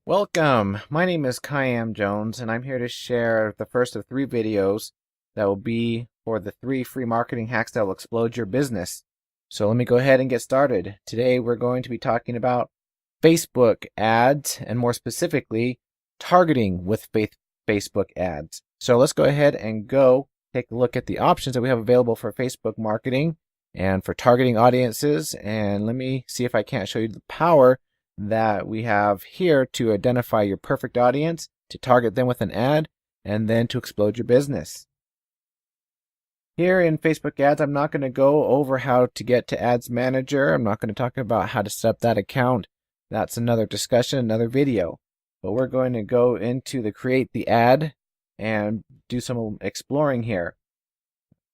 Welcome! My name is Kayam Jones, and I'm here to share the first of 3 videos that will be for the 3 free marketing hacks that will explode your business. So let me go ahead and get started. Today we're going to be talking about Facebook ads, and more specifically, targeting with Facebook ads. So let's go ahead and take a look at the options that we have available for Facebook marketing and for targeting audiences. And let me see if I can't show you the power that we have here to identify your perfect audience, to target them with an ad, and then to explode your business. Here in Facebook ads, I'm not going to go over how to get to Ads Manager. I'm not going to talk about how to set up that account. That's another discussion, another video. But we're going to go into the create the ad and do some exploring here.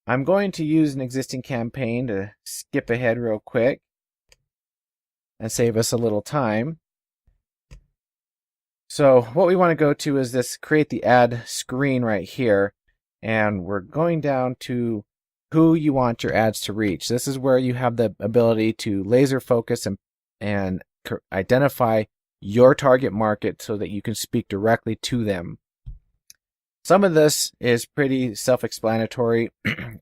I'm going to use an existing campaign to skip ahead real quick and save us a little time. So what we want to go to is this create the ad screen right here, and we're going down to who you want your ads to reach. This is where you have the ability to laser focus and identify your target market so that you can speak directly to them. Some of this is pretty self-explanatory.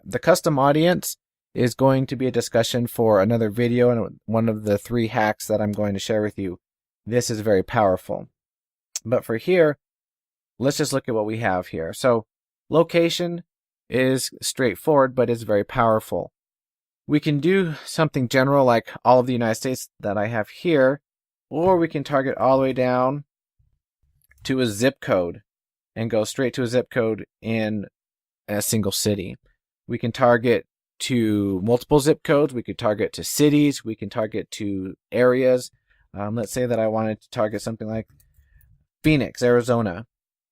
The custom audience is going to be a discussion for another video and one of the 3 hacks that I'm going to share with you. This is very powerful. But for here, let's just look at what we have here. So location is straightforward, but it's very powerful. We can do something general like all of the United States that I have here, or we can target all the way down to a zip code and go straight to a zip code in a single city. We can target to multiple zip codes. We could target to cities. We can target to areas. Let's say that I wanted to target something like Phoenix, Arizona.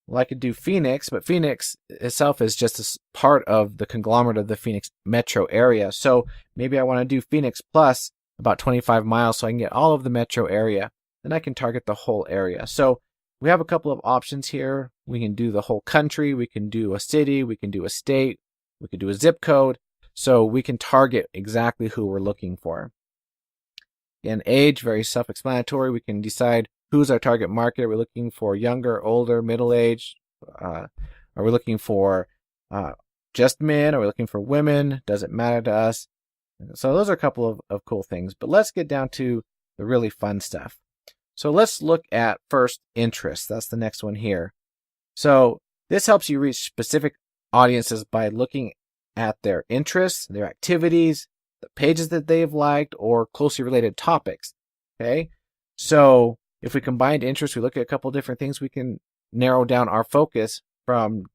Well, I could do Phoenix, but Phoenix itself is just a part of the conglomerate of the Phoenix metro area. So maybe I want to do Phoenix plus about 25 miles so I can get all of the metro area. Then I can target the whole area. So we have a couple of options here. We can do the whole country. We can do a city. We can do a state. We can do a zip code. So we can target exactly who we're looking for. Again, age, very self-explanatory. We can decide who's our target market. Are we looking for younger, older, middle-aged? Are we looking for just men? Are we looking for women? Does it matter to us? So those are a couple of cool things. But let's get down to the really fun stuff. So let's look at first interest. That's the next one here. So this helps you reach specific audiences by looking at their interests, their activities, the pages that they've liked, or closely related topics. Okay, so if we combined interests, we look at a couple different things, we can narrow down our focus from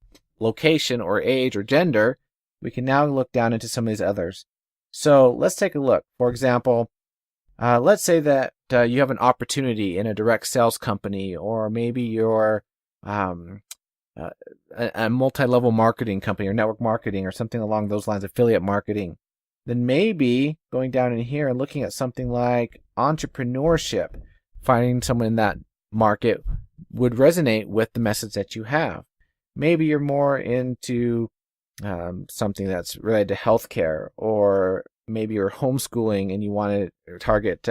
location or age or gender. We can now look down into some of these others. So let's take a look. For example, let's say that you have an opportunity in a direct sales company, or maybe you're a multi-level marketing company or network marketing or something along those lines, affiliate marketing. Then maybe going down in here and looking at something like entrepreneurship, finding someone in that market would resonate with the message that you have. Maybe you're more into something that's related to healthcare, or maybe you're homeschooling and you want to target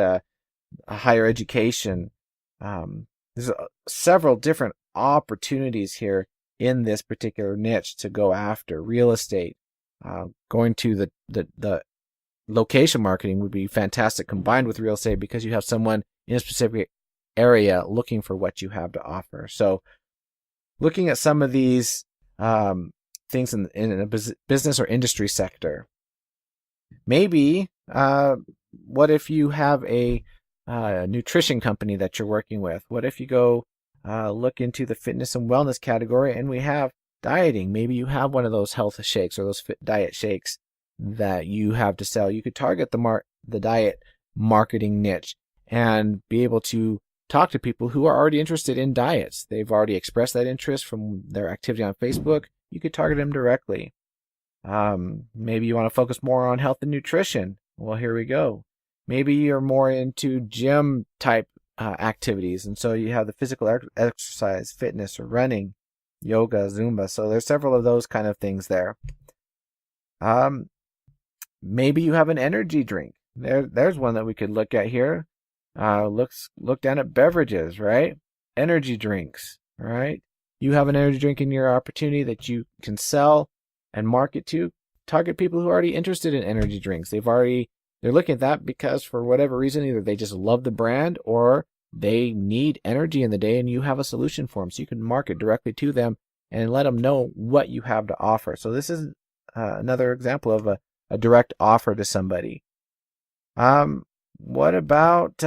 higher education. There's several different opportunities here in this particular niche to go after. Real estate, going to the location marketing would be fantastic combined with real estate, because you have someone in a specific area looking for what you have to offer. So looking at some of these things in a business or industry sector. Maybe what if you have a nutrition company that you're working with? What if you go look into the fitness and wellness category and we have dieting? Maybe you have one of those health shakes or those diet shakes that you have to sell. You could target the diet marketing niche and be able to talk to people who are already interested in diets. They've already expressed that interest from their activity on Facebook. You could target them directly. Maybe you want to focus more on health and nutrition. Well, here we go. Maybe you're more into gym type activities, and so you have the physical exercise, fitness, or running, yoga, Zumba. So there's several of those kind of things there. Maybe you have an energy drink. There's one that we could look at here. Look down at beverages, right? energy drinks, right? You have an energy drink in your opportunity that you can sell and market to. Target people who are already interested in energy drinks. They're looking at that because for whatever reason, either they just love the brand or they need energy in the day and you have a solution for them. So you can market directly to them and let them know what you have to offer. So this is another example of a direct offer to somebody. What about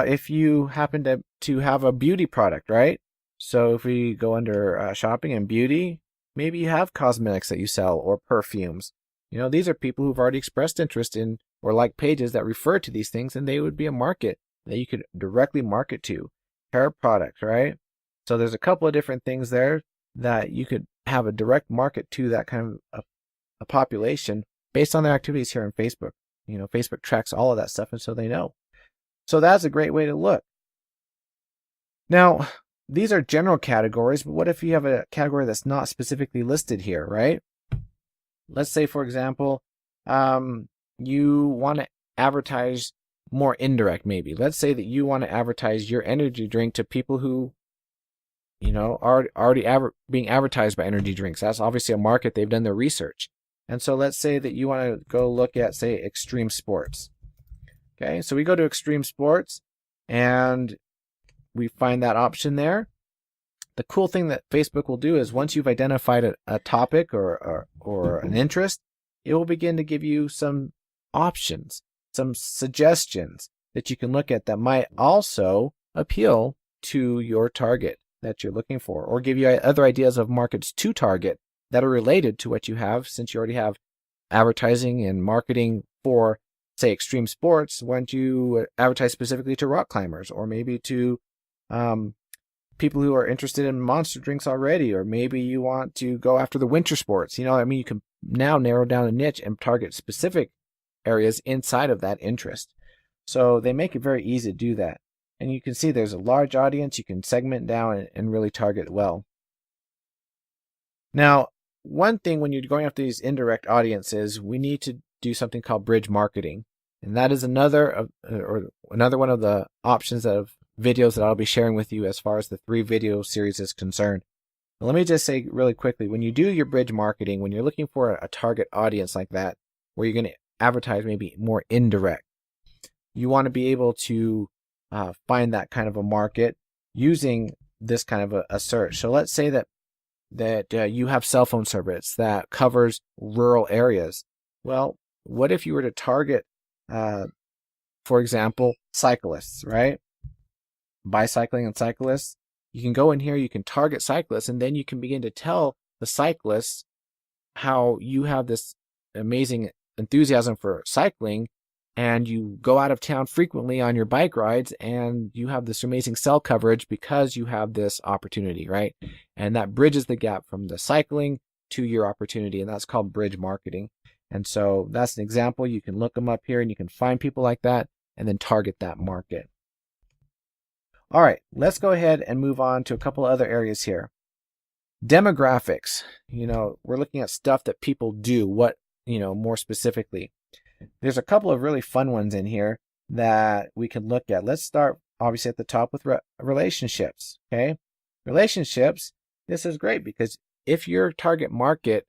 if you happen to have a beauty product, right? So if we go under shopping and beauty, maybe you have cosmetics that you sell or perfumes. These are people who've already expressed interest in or like pages that refer to these things, and they would be a market that you could directly market to. Hair products, right? So there's a couple of different things there that you could have a direct market to that kind of a population based on their activities here on Facebook. Facebook tracks all of that stuff, and so they know. So that's a great way to look. Now, these are general categories, but what if you have a category that's not specifically listed here, right? Let's say, for example, you want to advertise more indirect, maybe. Let's say that you want to advertise your energy drink to people who, are already being advertised by energy drinks. That's obviously a market. They've done their research. And so let's say that you want to go look at, say, extreme sports. Okay, so we go to extreme sports and we find that option there. The cool thing that Facebook will do is once you've identified a topic or an interest, it will begin to give you some options, some suggestions that you can look at that might also appeal to your target that you're looking for, or give you other ideas of markets to target that are related to what you have, since you already have advertising and marketing for, say, extreme sports. Why don't you advertise specifically to rock climbers, or maybe to people who are interested in monster drinks already, or maybe you want to go after the winter sports. You can now narrow down a niche and target specific areas inside of that interest. So they make it very easy to do that. And you can see there's a large audience. You can segment down and really target well. Now, one thing when you're going after these indirect audiences, we need to do something called bridge marketing. And that is another one of the options of videos that I'll be sharing with you as far as the 3 video series is concerned. Now, let me just say really quickly, when you do your bridge marketing, when you're looking for a target audience like that, where you're going to advertise maybe more indirect, you want to be able to find that kind of a market using this kind of a search. So let's say that you have cell phone service that covers rural areas. Well, what if you were to target, for example, cyclists, right? Bicycling and cyclists. You can go in here, you can target cyclists, and then you can begin to tell the cyclists how you have this amazing enthusiasm for cycling, and you go out of town frequently on your bike rides, and you have this amazing cell coverage because you have this opportunity, right? And that bridges the gap from the cycling to your opportunity, and that's called bridge marketing. And so that's an example. You can look them up here, and you can find people like that and then target that market. All right, let's go ahead and move on to a couple of other areas here. Demographics. We're looking at stuff that people do, more specifically. There's a couple of really fun ones in here that we can look at. Let's start obviously at the top with relationships. Okay, relationships. This is great because if your target market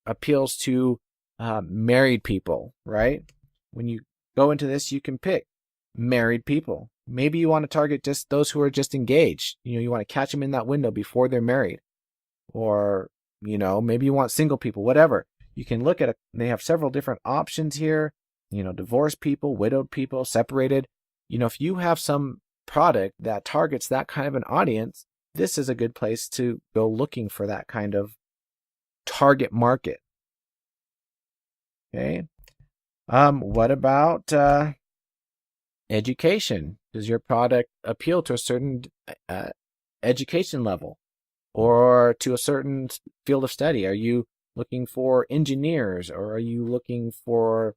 appeals to married people, right? When you go into this, you can pick married people. Maybe you want to target just those who are just engaged. You want to catch them in that window before they're married. Or, maybe you want single people, whatever. You can look at it. They have several different options here. Divorced people, widowed people, separated. If you have some product that targets that kind of an audience, this is a good place to go looking for that kind of target market. Okay. What about education? Does your product appeal to a certain education level or to a certain field of study? Are you looking for engineers, or are you looking for,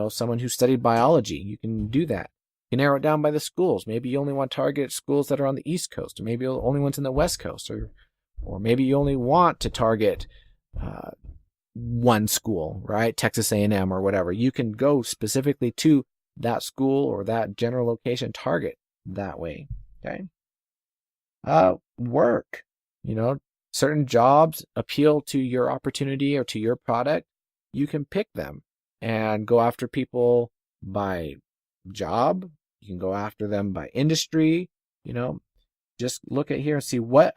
someone who studied biology? You can do that. You can narrow it down by the schools. Maybe you only want to target schools that are on the East Coast, or maybe only ones in the West Coast, or maybe you only want to target one school, right? Texas A&M or whatever. You can go specifically to that school or that general location target that way. Okay. Work, certain jobs appeal to your opportunity or to your product. You can pick them and go after people by job. You can go after them by industry. Just look at here and see what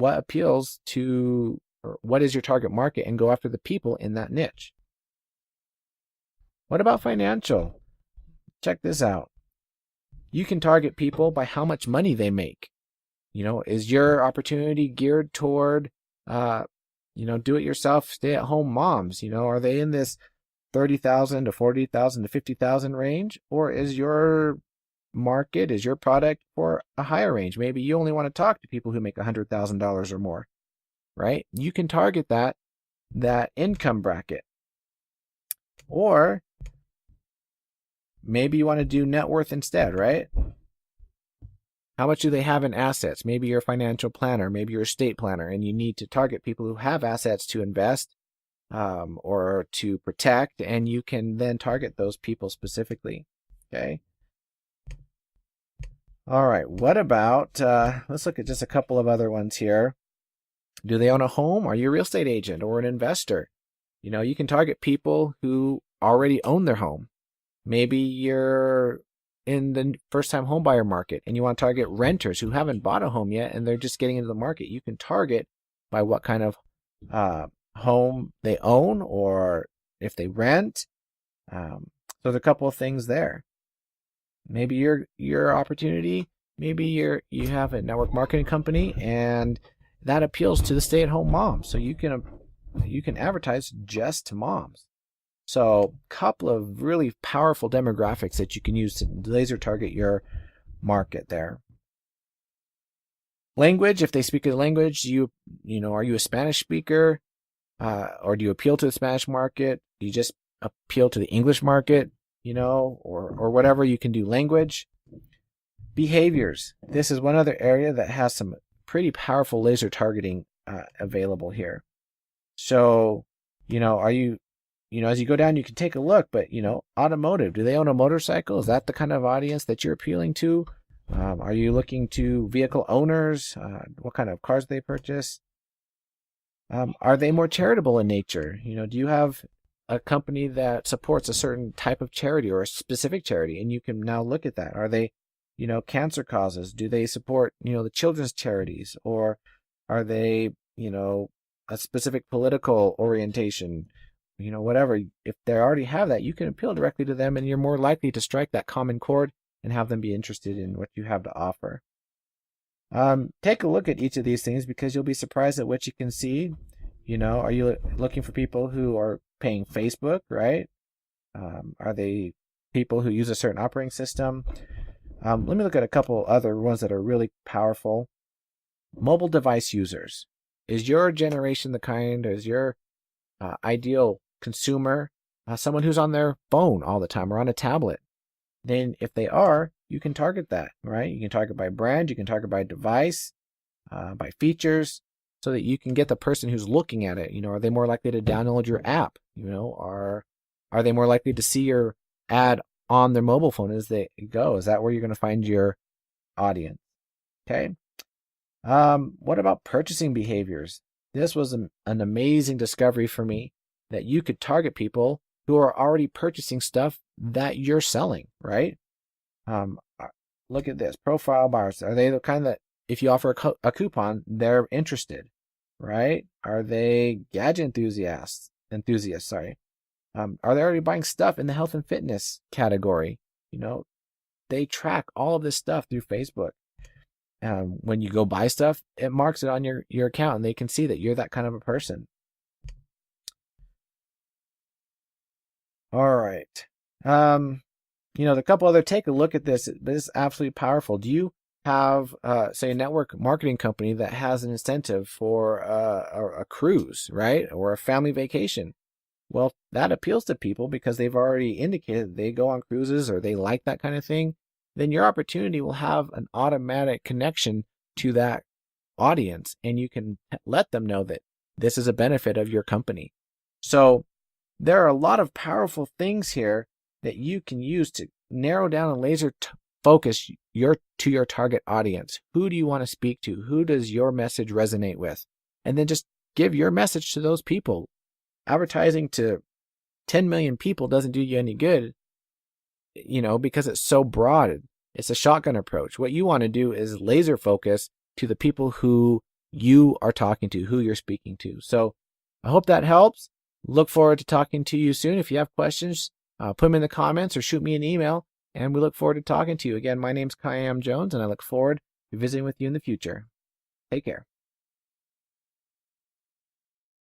appeals to, or what is your target market, and go after the people in that niche. What about financial? Check this out. You can target people by how much money they make. Is your opportunity geared toward, do-it-yourself, stay-at-home moms? Are they in this 30,000 to 40,000 to 50,000 range, or is your market, is your product for a higher range? Maybe you only want to talk to people who make $100,000 or more, right? You can target that income bracket. Or maybe you want to do net worth instead, right? How much do they have in assets? Maybe you're a financial planner, maybe you're a estate planner, and you need to target people who have assets to invest or to protect, and you can then target those people specifically. Okay. All right. What about, let's look at just a couple of other ones here. Do they own a home? Are you a real estate agent or an investor? You can target people who already own their home. Maybe you're in the first-time homebuyer market and you want to target renters who haven't bought a home yet and they're just getting into the market. You can target by what kind of home they own or if they rent. So there's a couple of things there. Maybe your opportunity, maybe you have a network marketing company and that appeals to the stay-at-home mom. So you can advertise just to moms. So a couple of really powerful demographics that you can use to laser target your market there. Language, if they speak a language, are you a Spanish speaker? Or do you appeal to the Spanish market? Do you just appeal to the English market? Or whatever. You can do language. Behaviors. This is one other area that has some pretty powerful laser targeting available here. So, are you, as you go down, you can take a look, but, automotive, do they own a motorcycle? Is that the kind of audience that you're appealing to? Are you looking to vehicle owners? What kind of cars they purchase? Are they more charitable in nature? Do you have a company that supports a certain type of charity or a specific charity? And you can now look at that. Are they, cancer causes? Do they support, the children's charities? Or are they, a specific political orientation? Whatever. If they already have that, you can appeal directly to them and you're more likely to strike that common chord and have them be interested in what you have to offer. Take a look at each of these things because you'll be surprised at what you can see. Are you looking for people who are paying Facebook, right? Are they people who use a certain operating system? Let me look at a couple other ones that are really powerful. Mobile device users. Is your generation the kind, or is your ideal consumer someone who's on their phone all the time or on a tablet? Then if they are, you can target that, right? You can target by brand, you can target by device, by features, so that you can get the person who's looking at it. Are they more likely to download your app? Are they more likely to see your ad on their mobile phone as they go? Is that where you're going to find your audience? Okay. What about purchasing behaviors? This was an amazing discovery for me, that you could target people who are already purchasing stuff that you're selling, right? Look at this. Profile buyers. Are they the kind that if you offer a coupon, they're interested, right? Are they gadget enthusiasts? Are they already buying stuff in the health and fitness category? They track all of this stuff through Facebook. When you go buy stuff, it marks it on your account and they can see that you're that kind of a person. All right. The couple other, take a look at this. This is absolutely powerful. Do you have, say, a network marketing company that has an incentive for a cruise, right? Or a family vacation? Well, that appeals to people because they've already indicated that they go on cruises or they like that kind of thing. Then your opportunity will have an automatic connection to that audience, and you can let them know that this is a benefit of your company. So there are a lot of powerful things here that you can use to narrow down and laser focus to your target audience. Who do you want to speak to? Who does your message resonate with? And then just give your message to those people. Advertising to 10 million people doesn't do you any good, because it's so broad. It's a shotgun approach. What you want to do is laser focus to the people who you are talking to, who you're speaking to. So I hope that helps. Look forward to talking to you soon. If you have questions, put them in the comments or shoot me an email, and we look forward to talking to you. Again, my name's Khayyam Jones, and I look forward to visiting with you in the future. Take care.